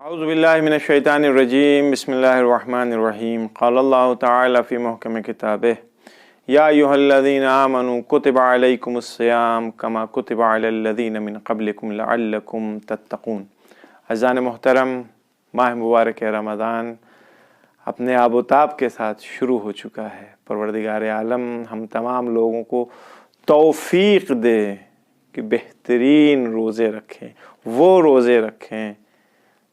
اعوذ باللہ من الشیطان الرجیم، بسم اللہ الرحمن الرحیم۔ قال اللہ تعالی فی محکم کتابہ یا ایھا الذین آمنوا کتب علیکم الصیام کما کتب علی الذین من قبلکم لعلکم تتقون۔ عزیزان محترم، ماہ مبارک رمضان اپنے آب و تاب کے ساتھ شروع ہو چکا ہے۔ پروردگار عالم ہم تمام لوگوں کو توفیق دے کہ بہترین روزے رکھیں، وہ روزے رکھیں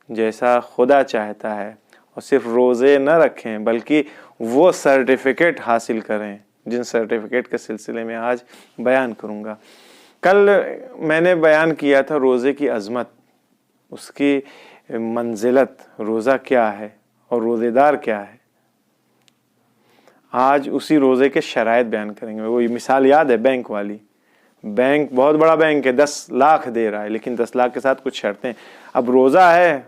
جیسا خدا چاہتا ہے، اور صرف روزے نہ رکھیں بلکہ وہ سرٹیفکیٹ حاصل کریں جن سرٹیفکیٹ کے سلسلے میں آج بیان کروں گا۔ کل میں نے بیان کیا تھا روزے کی عظمت، اس کی منزلت، روزہ کیا ہے اور روزے دار کیا ہے۔ آج اسی روزے کے شرائط بیان کریں گے۔ وہ مثال یاد ہے بینک والی؟ بینک بہت بڑا بینک ہے، 10 لاکھ دے رہا ہے، لیکن 10 لاکھ کے ساتھ کچھ شرطیں۔ اب روزہ ہے،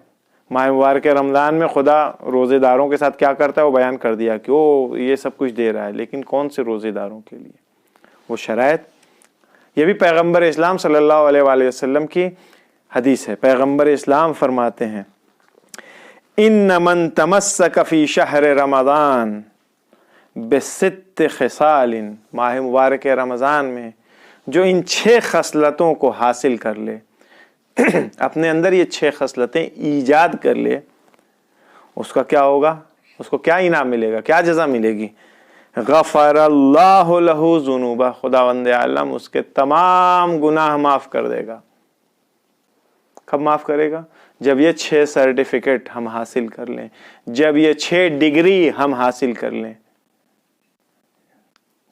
ماہ مبارک رمضان میں خدا روزے داروں کے ساتھ کیا کرتا ہے وہ بیان کر دیا کہ وہ یہ سب کچھ دے رہا ہے، لیکن کون سے روزے داروں کے لیے وہ شرائط؟ یہ بھی پیغمبر اسلام صلی اللہ علیہ وآلہ وسلم کی حدیث ہے۔ پیغمبر اسلام فرماتے ہیں ان من تمسک فی شہر رمضان بست خصال، ماہ مبارک رمضان میں جو ان 6 خصلتوں کو حاصل کر لے، اپنے اندر یہ 6 خصلتیں ایجاد کر لے، اس کا کیا ہوگا؟ اس کو کیا انعام ملے گا، کیا جزا ملے گی؟ غفر اللہ لہ ذنوبہ، خداوند عالم اس کے تمام گناہ معاف کر دے گا۔ کب معاف کرے گا؟ جب یہ 6 سرٹیفکیٹ ہم حاصل کر لیں، جب یہ 6 ڈگری ہم حاصل کر لیں،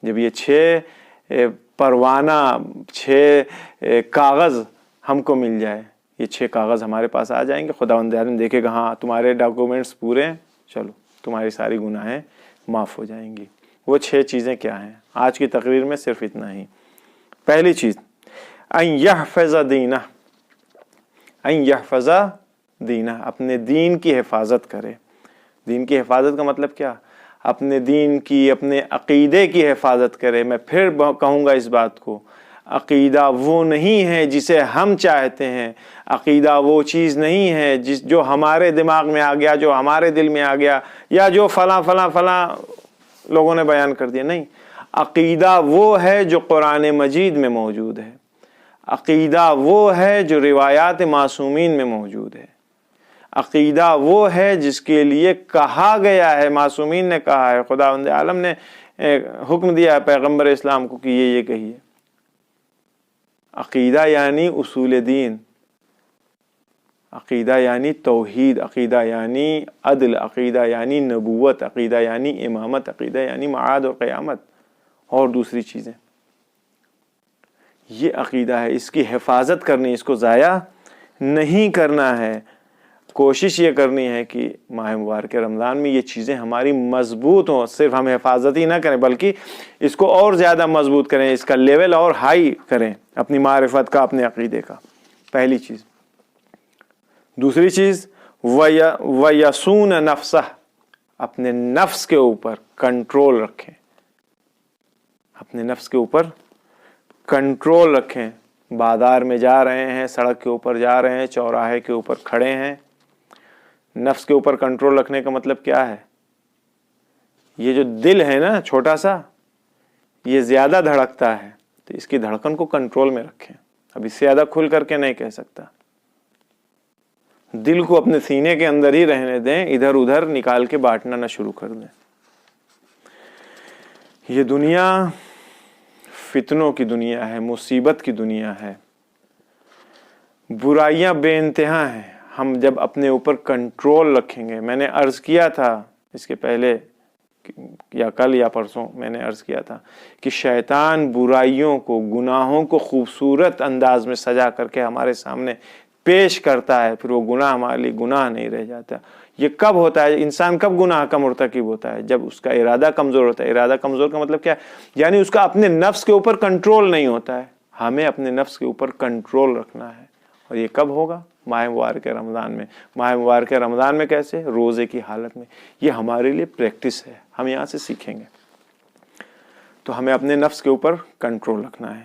جب یہ 6 پروانہ، 6 کاغذ ہم کو مل جائے، یہ 6 کاغذ ہمارے پاس آ جائیں گے، خداوند عالم دیکھے گا ہاں تمہارے ڈاکومنٹس پورے ہیں، چلو تمہاری ساری گناہیں معاف ہو جائیں گی۔ وہ 6 چیزیں کیا ہیں؟ آج کی تقریر میں صرف اتنا ہی۔ پہلی چیز ان یحفظ دینہ، ان یحفظ دینہ، اپنے دین کی حفاظت کرے۔ دین کی حفاظت کا مطلب کیا؟ اپنے دین کی، اپنے عقیدے کی حفاظت کرے۔ میں پھر کہوں گا اس بات کو، عقیدہ وہ نہیں ہے جسے ہم چاہتے ہیں، عقیدہ وہ چیز نہیں ہے جو ہمارے دماغ میں آ گیا، جو ہمارے دل میں آ گیا، یا جو فلاں فلاں فلاں لوگوں نے بیان کر دیا۔ نہیں، عقیدہ وہ ہے جو قرآن مجید میں موجود ہے، عقیدہ وہ ہے جو روایات معصومین میں موجود ہے، عقیدہ وہ ہے جس کے لیے کہا گیا ہے، معصومین نے کہا ہے، خداوند عالم نے حکم دیا ہے پیغمبر اسلام کو کہ یہ کہیے۔ عقیدہ یعنی اصول دین، عقیدہ یعنی توحید، عقیدہ یعنی عدل، عقیدہ یعنی نبوت، عقیدہ یعنی امامت، عقیدہ یعنی معاد و قیامت اور دوسری چیزیں۔ یہ عقیدہ ہے، اس کی حفاظت کرنی، اس کو ضائع نہیں کرنا ہے۔ کوشش یہ کرنی ہے کہ ماہ مبارک رمضان میں یہ چیزیں ہماری مضبوط ہوں، صرف ہم حفاظت ہی نہ کریں بلکہ اس کو اور زیادہ مضبوط کریں، اس کا لیول اور ہائی کریں، اپنی معرفت کا، اپنے عقیدے کا۔ پہلی چیز۔ دوسری چیز وَيَصُونَ نَفْسَهُ، اپنے نفس کے اوپر کنٹرول رکھیں، اپنے نفس کے اوپر کنٹرول رکھیں۔ بازار میں جا رہے ہیں، سڑک کے اوپر جا رہے ہیں، چوراہے کے اوپر کھڑے ہیں، نفس کے اوپر کنٹرول رکھنے کا مطلب کیا ہے؟ یہ جو دل ہے نا چھوٹا سا، یہ زیادہ دھڑکتا ہے، تو اس کی دھڑکن کو کنٹرول میں رکھیں۔ اب اس سے زیادہ کھل کر کے نہیں کہہ سکتا۔ دل کو اپنے سینے کے اندر ہی رہنے دیں، ادھر ادھر نکال کے بانٹنا نہ شروع کر دیں۔ یہ دنیا فتنوں کی دنیا ہے، مصیبت کی دنیا ہے، برائیاں بے انتہا ہیں۔ ہم جب اپنے اوپر کنٹرول رکھیں گے، میں نے عرض کیا تھا اس کے پہلے، یا کل یا پرسوں میں نے عرض کیا تھا کہ شیطان برائیوں کو، گناہوں کو خوبصورت انداز میں سجا کر کے ہمارے سامنے پیش کرتا ہے، پھر وہ گناہ ہمارے لیے گناہ نہیں رہ جاتا۔ یہ کب ہوتا ہے؟ انسان کب گناہ کا مرتکب ہوتا ہے؟ جب اس کا ارادہ کمزور ہوتا ہے۔ ارادہ کمزور کا مطلب کیا ہے؟ یعنی اس کا اپنے نفس کے اوپر کنٹرول نہیں ہوتا ہے۔ ہمیں اپنے نفس کے اوپر کنٹرول رکھنا ہے، اور یہ کب ہوگا؟ ماہ مبارک رمضان میں۔ ماہ مبارک رمضان میں کیسے؟ روزے کی حالت میں۔ یہ ہمارے لیے پریکٹس ہے، ہم یہاں سے سیکھیں گے۔ تو ہمیں اپنے نفس کے اوپر کنٹرول رکھنا ہے۔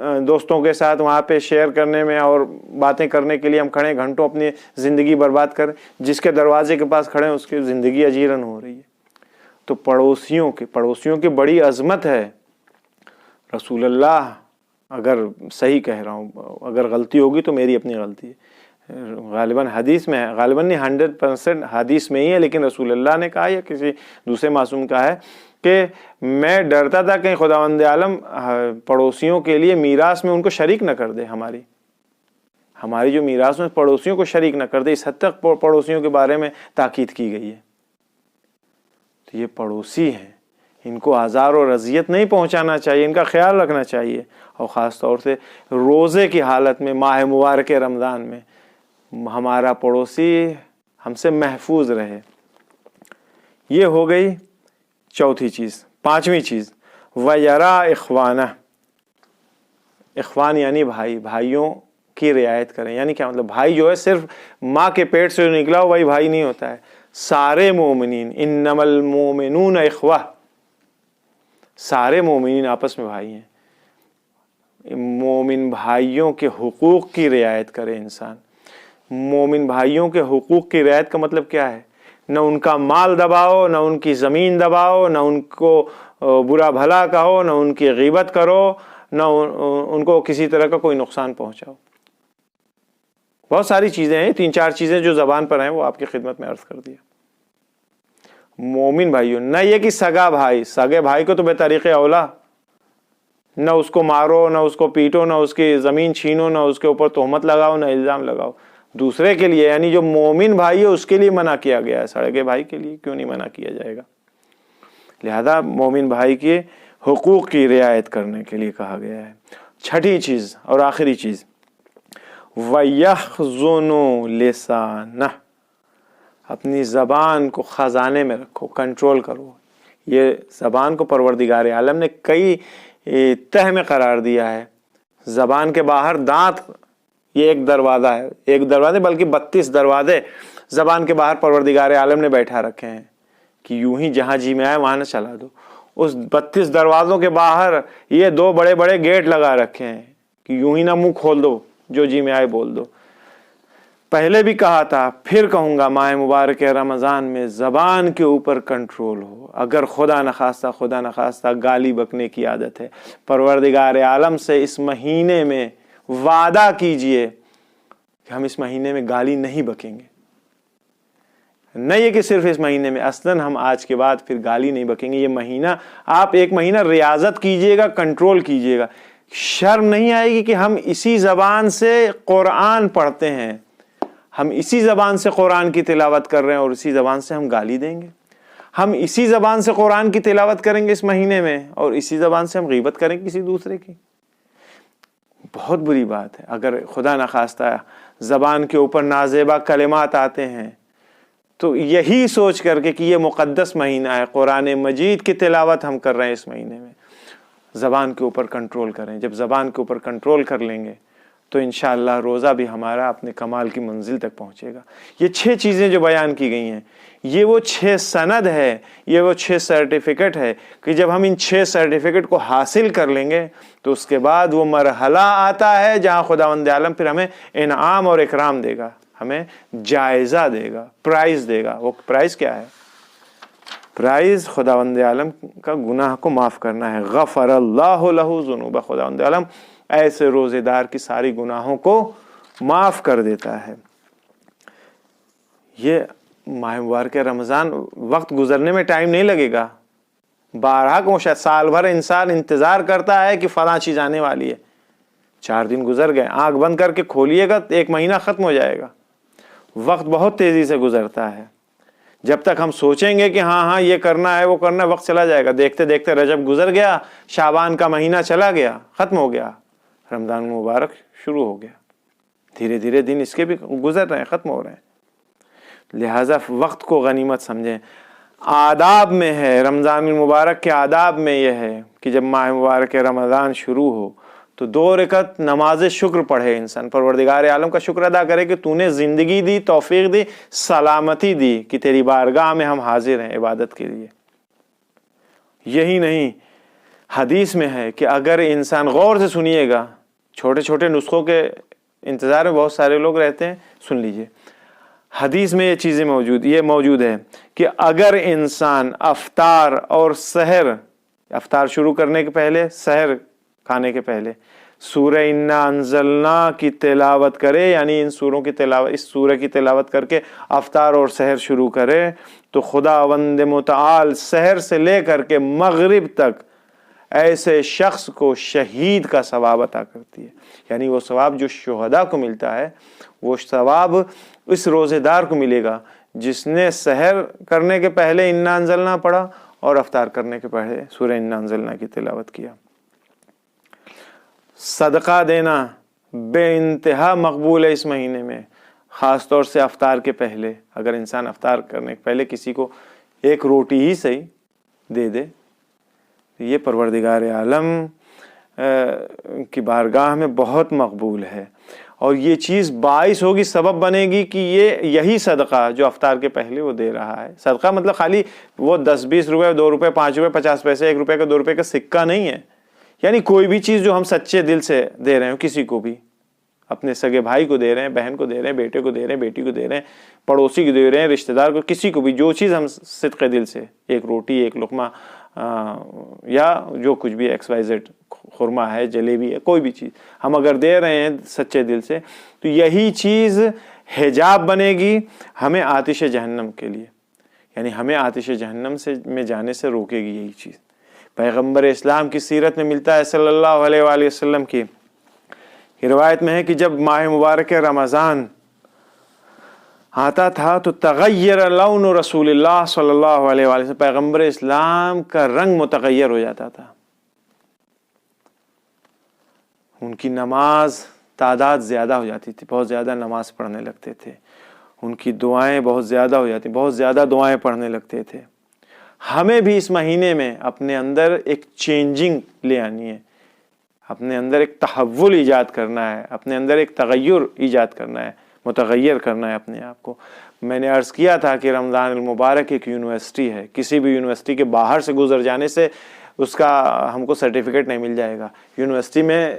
دوستوں کے ساتھ وہاں پہ شیئر کرنے میں اور باتیں کرنے کے لیے ہم کھڑے ہیں، گھنٹوں اپنی زندگی برباد کریں، جس کے دروازے کے پاس کھڑے ہیں اس کی زندگی اجیرن ہو رہی ہے۔ تو پڑوسیوں کی بڑی عظمت ہے۔ رسول اللہ، اگر صحیح کہہ رہا ہوں، اگر غلطی ہوگی تو میری اپنی غلطی ہے، غالباً حدیث میں ہے، غالباً نہیں 100% حدیث میں ہی ہے، لیکن رسول اللہ نے کہا یا کسی دوسرے معصوم کا ہے کہ میں ڈرتا تھا کہ خداوند عالم پڑوسیوں کے لیے میراث میں ان کو شریک نہ کر دے، ہماری جو میراث میں پڑوسیوں کو شریک نہ کر دے۔ اس حد تک پڑوسیوں کے بارے میں تاکید کی گئی ہے۔ تو یہ پڑوسی ہیں، ان کو آزار اور اذیت نہیں پہنچانا چاہیے، ان کا خیال رکھنا چاہیے، اور خاص طور سے روزے کی حالت میں، ماہ مبارک رمضان میں ہمارا پڑوسی ہم سے محفوظ رہے۔ یہ ہو گئی چوتھی چیز۔ پانچویں چیز، وَيَرَا إِخْوَانَهُ، اخوان یعنی بھائیوں کی رعایت کریں۔ یعنی کیا مطلب؟ بھائی جو ہے صرف ماں کے پیٹ سے جو نکلا ہو وہی بھائی نہیں ہوتا ہے، سارے مومنین، انما المؤمنون اخوہ، سارے مومنین آپس میں بھائی ہیں۔ مومن بھائیوں کے حقوق کی رعایت کرے انسان۔ مومن بھائیوں کے حقوق کی رعایت کا مطلب کیا ہے؟ نہ ان کا مال دباؤ، نہ ان کی زمین دباؤ، نہ ان کو برا بھلا کہو، نہ ان کی غیبت کرو، نہ ان کو کسی طرح کا کوئی نقصان پہنچاؤ۔ بہت ساری چیزیں ہیں، 3-4 چیزیں جو زبان پر ہیں وہ آپ کی خدمت میں عرض کر دیا۔ مومن بھائیوں، نہ یہ کہ سگے بھائی کو تو بے طریق اولا، نہ اس کو مارو، نہ اس کو پیٹو، نہ اس کی زمین چھینو، نہ اس کے اوپر تہمت لگاؤ، نہ الزام لگاؤ۔ دوسرے کے لیے، یعنی جو مومن بھائی ہے اس کے لیے منع کیا گیا ہے، سگے بھائی کے لیے کیوں نہیں منع کیا جائے گا؟ لہذا مومن بھائی کے حقوق کی رعایت کرنے کے لیے کہا گیا ہے۔ چھٹی چیز اور آخری چیز، وَيَحْزُنُ لِسَانَهُ، اپنی زبان کو خزانے میں رکھو، کنٹرول کرو۔ یہ زبان کو پروردگار عالم نے کئی تہ میں قرار دیا ہے۔ زبان کے باہر دانت، یہ ایک دروازہ ہے، ایک دروازے بلکہ 32 دروازے زبان کے باہر پروردگار عالم نے بیٹھا رکھے ہیں کہ یوں ہی جہاں جی میں آئے وہاں نہ چلا دو۔ اس 32 دروازوں کے باہر یہ 2 بڑے بڑے گیٹ لگا رکھے ہیں کہ یوں ہی نہ منہ کھول دو، جو جی میں آئے بول دو۔ پہلے بھی کہا تھا، پھر کہوں گا، ماہ مبارک رمضان میں زبان کے اوپر کنٹرول ہو۔ اگر خدا نخواستہ گالی بکنے کی عادت ہے، پروردگار عالم سے اس مہینے میں وعدہ کیجئے کہ ہم اس مہینے میں گالی نہیں بکیں گے۔ نہ یہ کہ صرف اس مہینے میں، اصلاً ہم آج کے بعد پھر گالی نہیں بکیں گے۔ یہ مہینہ آپ ایک مہینہ ریاضت کیجئے گا، کنٹرول کیجئے گا۔ شرم نہیں آئے گی کہ ہم اسی زبان سے قرآن پڑھتے ہیں، ہم اسی زبان سے قرآن کی تلاوت کر رہے ہیں اور اسی زبان سے ہم گالی دیں گے۔ ہم اسی زبان سے قرآن کی تلاوت کریں گے اس مہینے میں اور اسی زبان سے ہم غیبت کریں گے کسی دوسرے کی۔ بہت بری بات ہے۔ اگر خدا نخواستہ زبان کے اوپر نازیبا کلمات آتے ہیں تو یہی سوچ کر کے کہ یہ مقدس مہینہ ہے، قرآن مجید کی تلاوت ہم کر رہے ہیں اس مہینے میں، زبان کے اوپر کنٹرول کریں۔ جب زبان کے اوپر کنٹرول کر لیں گے تو انشاءاللہ روزہ بھی ہمارا اپنے کمال کی منزل تک پہنچے گا۔ یہ 6 چیزیں جو بیان کی گئی ہیں، یہ وہ 6 سند ہے، یہ وہ 6 سرٹیفکیٹ ہے کہ جب ہم ان 6 سرٹیفکیٹ کو حاصل کر لیں گے تو اس کے بعد وہ مرحلہ آتا ہے جہاں خداوند عالم پھر ہمیں انعام اور اکرام دے گا، ہمیں جائزہ دے گا، پرائز دے گا۔ وہ پرائز کیا ہے؟ پرائز خداوند عالم کا گناہ کو معاف کرنا ہے۔ غفر اللہ لہ ذنوبہ، خداوند عالم ایسے روزے دار کی ساری گناہوں کو معاف کر دیتا ہے۔ یہ ماہ مبارک رمضان وقت گزرنے میں ٹائم نہیں لگے گا، بارہا کو شاید سال بھر انسان انتظار کرتا ہے کہ فلاں چیز آنے والی ہے، 4 دن گزر گئے، آنکھ بند کر کے کھولیے گا 1 مہینہ ختم ہو جائے گا۔ وقت بہت تیزی سے گزرتا ہے۔ جب تک ہم سوچیں گے کہ ہاں یہ کرنا ہے وہ کرنا ہے، وقت چلا جائے گا۔ دیکھتے دیکھتے رجب گزر گیا، شعبان کا مہینہ چلا گیا، ختم ہو گیا، رمضان مبارک شروع ہو گیا۔ دھیرے دھیرے دن اس کے بھی گزر رہے ہیں، ختم ہو رہے ہیں۔ لہٰذا وقت کو غنیمت سمجھیں۔ آداب میں ہے، رمضان المبارک کے آداب میں یہ ہے کہ جب ماہ مبارک رمضان شروع ہو تو 2 رکعت نماز شکر پڑھے، انسان پروردگار عالم کا شکر ادا کرے کہ تو نے زندگی دی، توفیق دی، سلامتی دی کہ تیری بارگاہ میں ہم حاضر ہیں عبادت کے لیے۔ یہی نہیں، حدیث میں ہے کہ اگر انسان غور سے سنیے گا، چھوٹے چھوٹے نسخوں کے انتظار میں بہت سارے لوگ رہتے ہیں، سن لیجئے، حدیث میں یہ چیزیں موجود ہے کہ اگر انسان افطار اور سحر، افطار شروع کرنے کے پہلے، سحر کھانے کے پہلے سورہ انا انزلنا کی تلاوت کرے، یعنی ان سوروں کی تلاوت، اس سورہ کی تلاوت کر کے افطار اور سحر شروع کرے، تو خداوند متعال سحر سے لے کر کے مغرب تک ایسے شخص کو شہید کا ثواب عطا کرتی ہے۔ یعنی وہ ثواب جو شہداء کو ملتا ہے، وہ ثواب اس روزے دار کو ملے گا جس نے سحر کرنے کے پہلے انا انزلنا پڑھا اور افطار کرنے کے پہلے سورہ انا انزلنا کی تلاوت کیا۔ صدقہ دینا بے انتہا مقبول ہے اس مہینے میں، خاص طور سے افطار کے پہلے۔ اگر انسان افطار کرنے کے پہلے کسی کو ایک روٹی ہی صحیح دے دے، یہ پروردگار عالم کی بارگاہ میں بہت مقبول ہے، اور یہ چیز باعث ہوگی، سبب بنے گی کہ یہی صدقہ جو افطار کے پہلے وہ دے رہا ہے، صدقہ مطلب خالی وہ 10-20 روپے، 2 روپے، 5 روپے، 50 پیسے، 1 روپے کا، 2 روپے کا سکہ نہیں ہے، یعنی کوئی بھی چیز جو ہم سچے دل سے دے رہے ہیں، کسی کو بھی، اپنے سگے بھائی کو دے رہے ہیں، بہن کو دے رہے ہیں، بیٹے کو دے رہے ہیں، بیٹی کو دے رہے ہیں، پڑوسی کو دے رہے ہیں، رشتہ دار کو، کسی کو بھی جو چیز ہم صدق دل سے، ایک روٹی، ایک لقمہ، یا جو کچھ بھی XYZ، خرمہ ہے، جلیبی ہے، کوئی بھی چیز ہم اگر دے رہے ہیں سچے دل سے، تو یہی چیز حجاب بنے گی ہمیں آتش جہنم کے لیے، یعنی ہمیں آتش جہنم میں جانے سے روکے گی یہی چیز۔ پیغمبر اسلام کی سیرت میں ملتا ہے صلی اللہ علیہ وآلہ وسلم کی روایت میں ہے کہ جب ماہ مبارک رمضان آتا تھا تو تغیر لون رسول اللہ صلی اللہ علیہ وآلہ وسلم، پیغمبر اسلام کا رنگ متغیر ہو جاتا تھا، ان کی نماز تعداد زیادہ ہو جاتی تھی، بہت زیادہ نماز پڑھنے لگتے تھے، ان کی دعائیں بہت زیادہ ہو جاتی، بہت زیادہ دعائیں پڑھنے لگتے تھے۔ ہمیں بھی اس مہینے میں اپنے اندر ایک چینجنگ لے آنی ہے، اپنے اندر ایک تحول ایجاد کرنا ہے، اپنے اندر ایک تغیر ایجاد کرنا ہے، متغیر کرنا ہے اپنے آپ کو۔ میں نے عرض کیا تھا کہ رمضان المبارک ایک یونیورسٹی ہے، کسی بھی یونیورسٹی کے باہر سے گزر جانے سے اس کا ہم کو سرٹیفکیٹ نہیں مل جائے گا۔ یونیورسٹی میں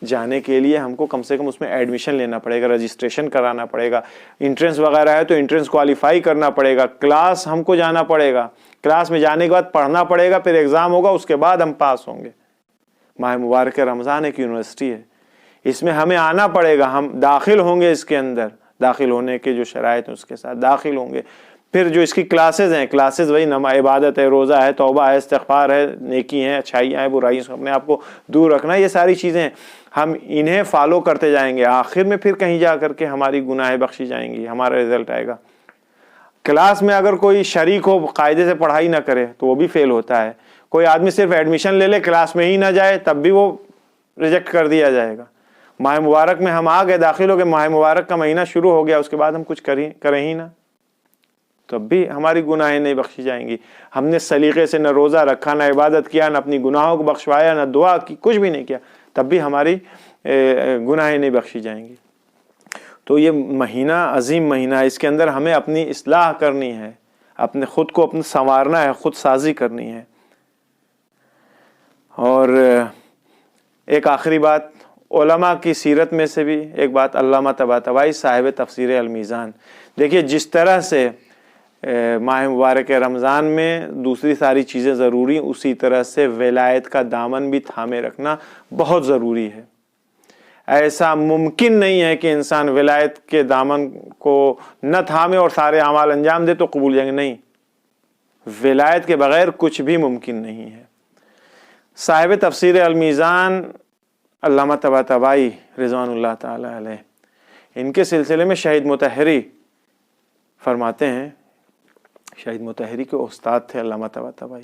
جانے کے لیے ہم کو کم سے کم اس میں ایڈمیشن لینا پڑے گا، رجسٹریشن کرانا پڑے گا، انٹرنس وغیرہ ہے تو انٹرنس کوالیفائی کرنا پڑے گا، کلاس ہم کو جانا پڑے گا، کلاس میں جانے کے بعد پڑھنا پڑے گا، پھر ایگزام ہوگا، اس کے بعد ہم پاس ہوں گے۔ ماہ مبارک رمضان ایک یونیورسٹی ہے، اس میں ہمیں آنا پڑے گا، ہم داخل ہوں گے، اس کے اندر داخل ہونے کے جو شرائط ہیں اس کے ساتھ داخل ہوں گے۔ پھر جو اس کی کلاسز ہیں، کلاسز وہی عبادت ہے، روزہ ہے، توبہ ہے، استغفار ہے، نیکی ہیں، اچھائیاں ہیں، برائیوں سے اپنے آپ کو دور رکھنا، یہ ساری چیزیں ہیں، ہم انہیں فالو کرتے جائیں گے، آخر میں پھر کہیں جا کر کے ہماری گناہیں بخشی جائیں گی، ہمارا رزلٹ آئے گا۔ کلاس میں اگر کوئی شریک ہو، قاعدے سے پڑھائی نہ کرے تو وہ بھی فیل ہوتا ہے۔ کوئی آدمی صرف ایڈمیشن لے لے، کلاس میں ہی نہ جائے، تب بھی وہ ریجیکٹ کر دیا جائے گا۔ ماہ مبارک میں ہم آ گئے، داخل ہو گئے، ماہ مبارک کا مہینہ شروع ہو گیا، اس کے بعد ہم کچھ کریں ہی نہ، تب بھی ہماری گناہیں نہیں بخشی جائیں گی۔ ہم نے سلیقے سے نہ روزہ رکھا، نہ عبادت کیا، نہ اپنی گناہوں کو بخشوایا، نہ دعا کی، کچھ بھی نہیں کیا، تب بھی ہماری گناہیں نہیں بخشی جائیں گی۔ تو یہ مہینہ عظیم مہینہ ہے، اس کے اندر ہمیں اپنی اصلاح کرنی ہے، اپنے خود کو اپنے سنوارنا ہے، خود سازی کرنی ہے۔ اور ایک آخری بات، علماء کی سیرت میں سے بھی ایک بات، علامہ طباطبائی صاحب تفسیر المیزان، دیکھیے جس طرح سے ماہ مبارک رمضان میں دوسری ساری چیزیں ضروری، اسی طرح سے ولایت کا دامن بھی تھامے رکھنا بہت ضروری ہے۔ ایسا ممکن نہیں ہے کہ انسان ولایت کے دامن کو نہ تھامے اور سارے اعمال انجام دے تو قبول جائیں گے، نہیں، ولایت کے بغیر کچھ بھی ممکن نہیں ہے۔ صاحب تفسیر المیزان علامہ طباطبائی رضوان اللہ تعالی علیہ، ان کے سلسلے میں شہید مطہری فرماتے ہیں، شہید مطہری کے استاد تھے علامہ طباطبائی،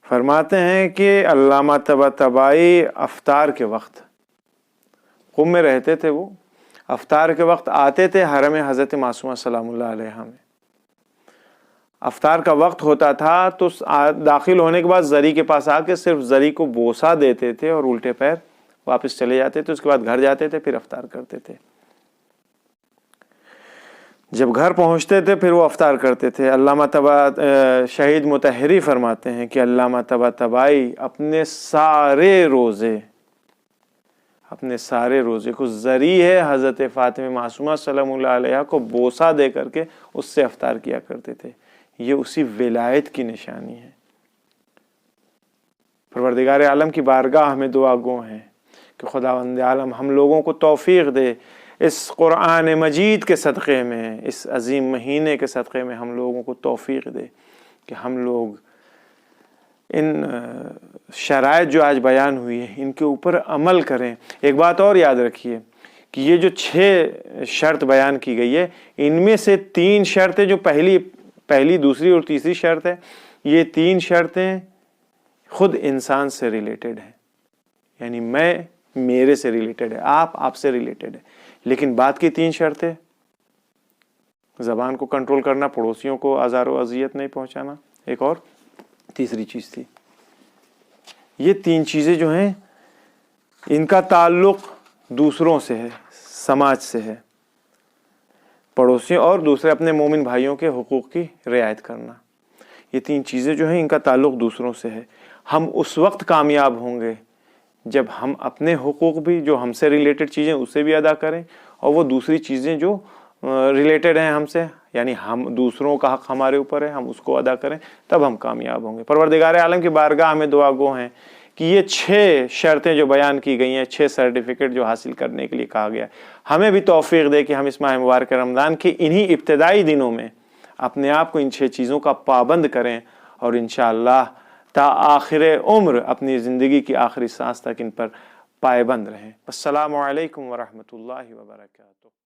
فرماتے ہیں کہ علامہ طباطبائی افطار کے وقت قم میں رہتے تھے، وہ افطار کے وقت آتے تھے حرم حضرت معصومہ سلام اللہ علیہا میں، افطار کا وقت ہوتا تھا تو داخل ہونے کے بعد زری کے پاس آ کے صرف زری کو بوسہ دیتے تھے اور الٹے پیر واپس چلے جاتے تھے، اس کے بعد گھر جاتے تھے، پھر افطار کرتے تھے۔ جب گھر پہنچتے تھے پھر وہ افطار کرتے تھے۔ علامہ شہید مطہری فرماتے ہیں کہ علامہ طباطبائی اپنے سارے روزے کو ذریعہ حضرت فاطمہ معصومہ سلام اللہ علیہ کو بوسہ دے کر کے اس سے افطار کیا کرتے تھے۔ یہ اسی ولایت کی نشانی ہے۔ پروردگار عالم کی بارگاہ ہمیں دعا گو ہیں کہ خداوند عالم ہم لوگوں کو توفیق دے، اس قرآن مجید کے صدقے میں، اس عظیم مہینے کے صدقے میں ہم لوگوں کو توفیق دے کہ ہم لوگ ان شرائط جو آج بیان ہوئی ہے ان کے اوپر عمل کریں۔ ایک بات اور یاد رکھیے کہ یہ جو 6 شرط بیان کی گئی ہے، ان میں سے 3 شرطیں جو پہلی دوسری اور تیسری شرط ہے، یہ 3 شرطیں خود انسان سے ریلیٹڈ ہیں، یعنی میرے سے ریلیٹڈ ہے، آپ سے ریلیٹڈ ہے۔ لیکن بعد کی 3 شرطیں، زبان کو کنٹرول کرنا، پڑوسیوں کو آزار و اذیت نہیں پہنچانا، ایک اور تیسری چیز تھی۔ یہ 3 چیزیں جو ہیں ان کا تعلق دوسروں سے ہے، سماج سے ہے، پڑوسیوں اور دوسرے اپنے مومن بھائیوں کے حقوق کی رعایت کرنا۔ یہ 3 چیزیں جو ہیں ان کا تعلق دوسروں سے ہے۔ ہم اس وقت کامیاب ہوں گے جب ہم اپنے حقوق بھی جو ہم سے ریلیٹڈ چیزیں اسے بھی ادا کریں، اور وہ دوسری چیزیں جو ریلیٹڈ ہیں ہم سے، یعنی ہم دوسروں کا حق ہمارے اوپر ہے، ہم اس کو ادا کریں، تب ہم کامیاب ہوں گے۔ پروردگار عالم کی بارگاہ میں دعا گو ہیں کہ یہ 6 شرطیں جو بیان کی گئی ہیں، 6 سرٹیفکیٹ جو حاصل کرنے کے لیے کہا گیا ہے، ہمیں بھی توفیق دے کہ ہم اس ماہ مبارک رمضان کے انہی ابتدائی دنوں میں اپنے آپ کو ان 6 چیزوں کا پابند کریں، اور انشاءاللہ تا آخر عمر اپنی زندگی کی آخری سانس تک ان پر پائبند رہیں۔ السلام علیکم ورحمۃ اللہ وبرکاتہ۔